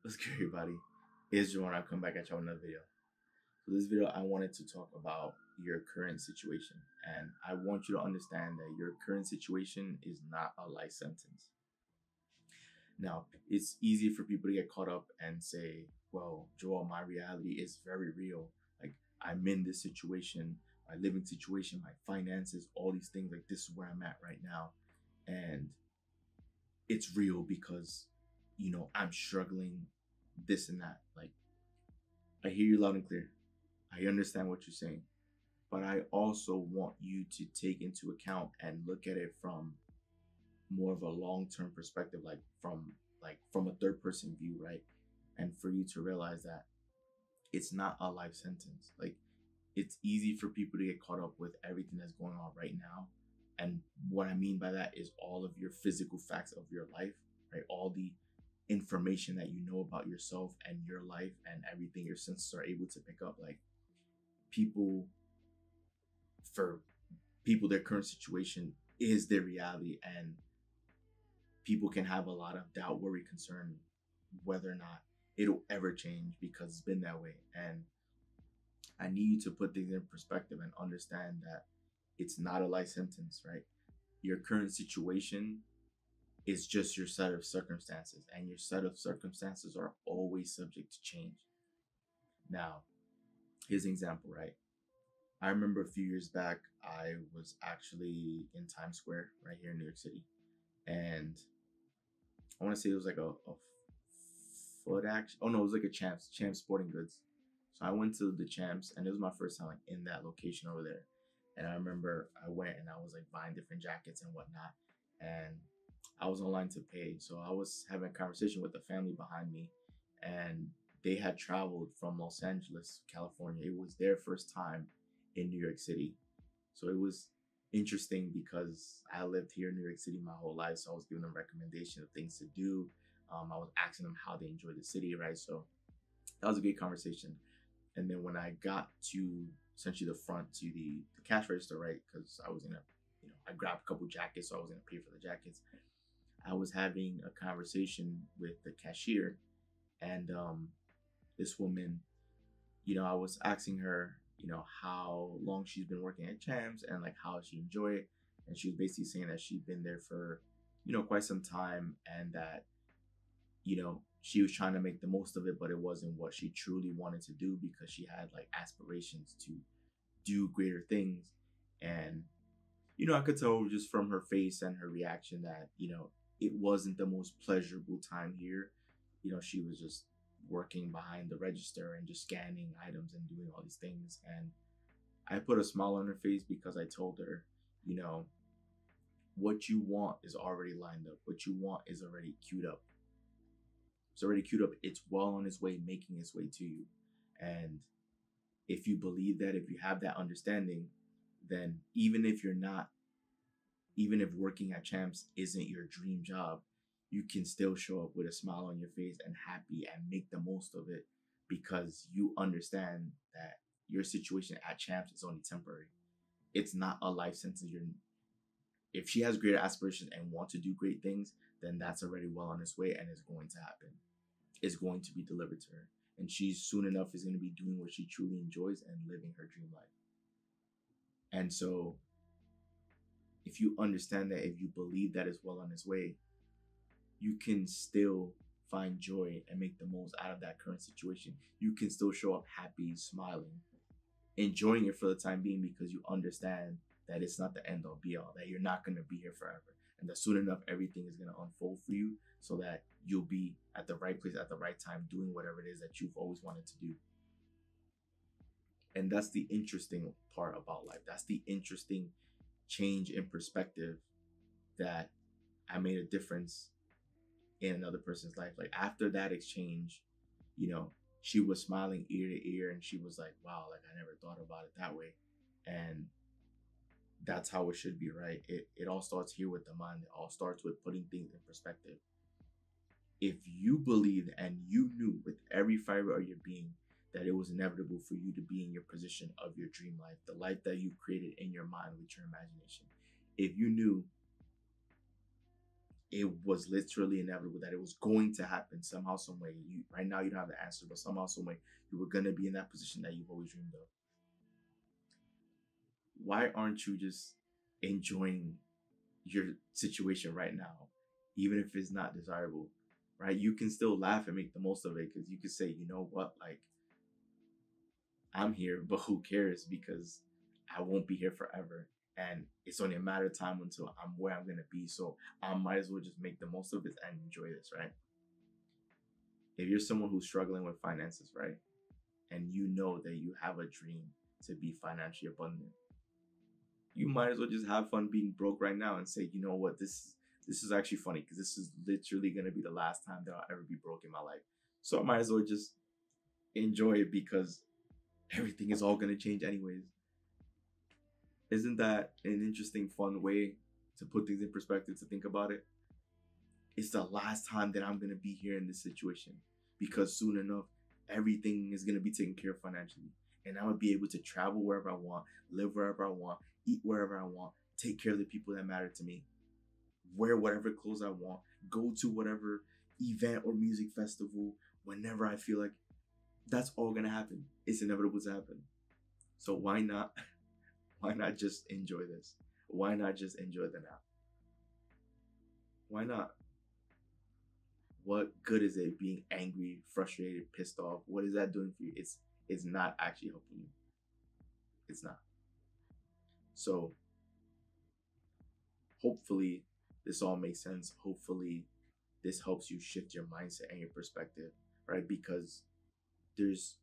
What's good, everybody? It's Jordan. I'll come back at y'all with another video. So this video, I wanted to talk about your current situation, and I want you to understand that your current situation is not a life sentence. Now, it's easy for people to get caught up and say, "Well, Joel, my reality is very real. Like I'm in this situation, my living situation, my finances, all these things. Like this is where I'm at right now, and it's real because, I'm struggling, this and that." Like I hear you loud and clear. I understand what you're saying, but I also want you to take into account and look at it from more of a long-term perspective, like from a third person view, right? And for you to realize that it's not a life sentence. Like it's easy for people to get caught up with everything that's going on right now. And what I mean by that is all of your physical facts of your life, right? All the information that you know about yourself and your life and everything your senses are able to pick up. Like people, for people, their current situation is their reality, and people can have a lot of doubt, worry, concern whether or not it'll ever change because it's been that way. And I need you to put things in perspective and understand that it's not a life sentence, right? Your current situation is just your set of circumstances, and your set of circumstances are always subject to change. Now, here's an example, right? I remember a few years back, I was actually in Times Square right here in New York City. And I want to say it was like a foot action. Oh no, it was like a Champs Sporting Goods. So I went to the Champs, and it was my first time like in that location over there. And I remember I went and I was like buying different jackets and whatnot. And I was online to pay. So I was having a conversation with the family behind me, and they had traveled from Los Angeles, California. It was their first time in New York City. So it was interesting because I lived here in New York City my whole life. So I was giving them recommendations of things to do. I was asking them how they enjoy the city, right? So that was a good conversation. And then when I got to essentially the front to the cash register, right? Because I was gonna, I grabbed a couple jackets, so I was gonna pay for the jackets. I was having a conversation with the cashier, and this woman, I was asking her, how long she's been working at Champs and like how she enjoy it. And she was basically saying that she'd been there for, quite some time, and that, she was trying to make the most of it, but it wasn't what she truly wanted to do because she had like aspirations to do greater things. And, I could tell just from her face and her reaction that, it wasn't the most pleasurable time here. She was just working behind the register and just scanning items and doing all these things. And I put a smile on her face because I told her, what you want is already lined up. What you want is already queued up. It's already queued up. It's well on its way, making its way to you. And if you believe that, if you have that understanding, then even if working at Champs isn't your dream job, you can still show up with a smile on your face and happy and make the most of it because you understand that your situation at Champs is only temporary. It's not a life sentence. If she has greater aspirations and want to do great things, then that's already well on its way and it's going to happen. It's going to be delivered to her. And she soon enough is going to be doing what she truly enjoys and living her dream life. And so if you understand that, if you believe that is well on its way, you can still find joy and make the most out of that current situation. You can still show up happy, smiling, enjoying it for the time being because you understand that it's not the end all be all, that you're not going to be here forever. And that soon enough, everything is going to unfold for you so that you'll be at the right place at the right time doing whatever it is that you've always wanted to do. And that's the interesting part about life. That's the interesting change in perspective that I made a difference in another person's life. Like after that exchange, she was smiling ear to ear and she was like, wow, like I never thought about it that way. And that's how it should be, right? It all starts here with the mind. It all starts with putting things in perspective. If you believed and you knew with every fiber of your being that it was inevitable for you to be in your position of your dream life, the life that you created in your mind with your imagination, if you knew it was literally inevitable that it was going to happen somehow, some way. You right now you don't have the answer, but somehow, some way you were gonna be in that position that you've always dreamed of. Why aren't you just enjoying your situation right now, even if it's not desirable? Right? You can still laugh and make the most of it because you could say, you know what, like I'm here, but who cares? Because I won't be here forever. And it's only a matter of time until I'm where I'm gonna be. So I might as well just make the most of it and enjoy this, right? If you're someone who's struggling with finances, right? And you know that you have a dream to be financially abundant, you might as well just have fun being broke right now and say, you know what, this is actually funny because this is literally gonna be the last time that I'll ever be broke in my life. So I might as well just enjoy it because everything is all gonna change anyways. Isn't that an interesting, fun way to put things in perspective, to think about it? It's the last time that I'm going to be here in this situation because soon enough, everything is going to be taken care of financially. And I'm going to be able to travel wherever I want, live wherever I want, eat wherever I want, take care of the people that matter to me, wear whatever clothes I want, go to whatever event or music festival whenever I feel like. That's all going to happen. It's inevitable to happen. So why not? Why not just enjoy this? Why not just enjoy the now? Why not? What good is it being angry, frustrated, pissed off? What is that doing for you? It's not actually helping you. It's not. So hopefully this all makes sense. Hopefully this helps you shift your mindset and your perspective, right? Because there's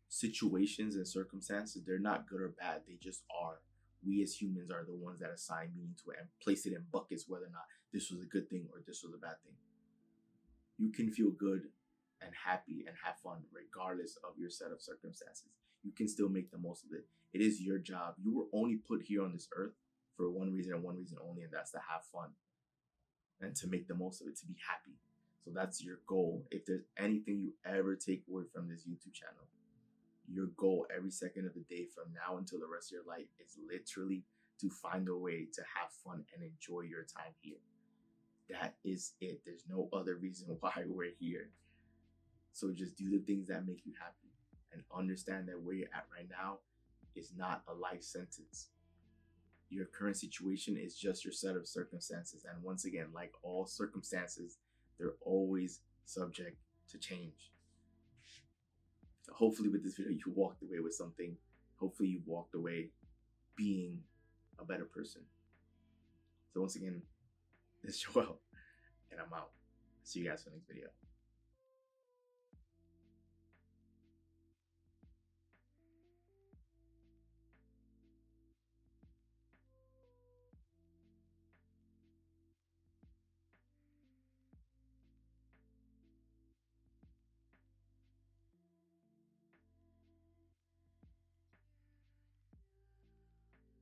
situations and circumstances, they're not good or bad, they just are. We as humans are the ones that assign meaning to it and place it in buckets, whether or not this was a good thing or this was a bad thing. You can feel good and happy and have fun regardless of your set of circumstances. You can still make the most of it. It is your job. You were only put here on this earth for one reason and one reason only, and that's to have fun and to make the most of it, to be happy. So that's your goal. If there's anything you ever take away from this YouTube channel, your goal every second of the day from now until the rest of your life is literally to find a way to have fun and enjoy your time here. That is it. There's no other reason why we're here. So just do the things that make you happy and understand that where you're at right now is not a life sentence. Your current situation is just your set of circumstances. And once again, like all circumstances, they're always subject to change. So hopefully with this video, you walked away with something. Hopefully you walked away being a better person. So once again, this is Joel, and I'm out. See you guys for the next video.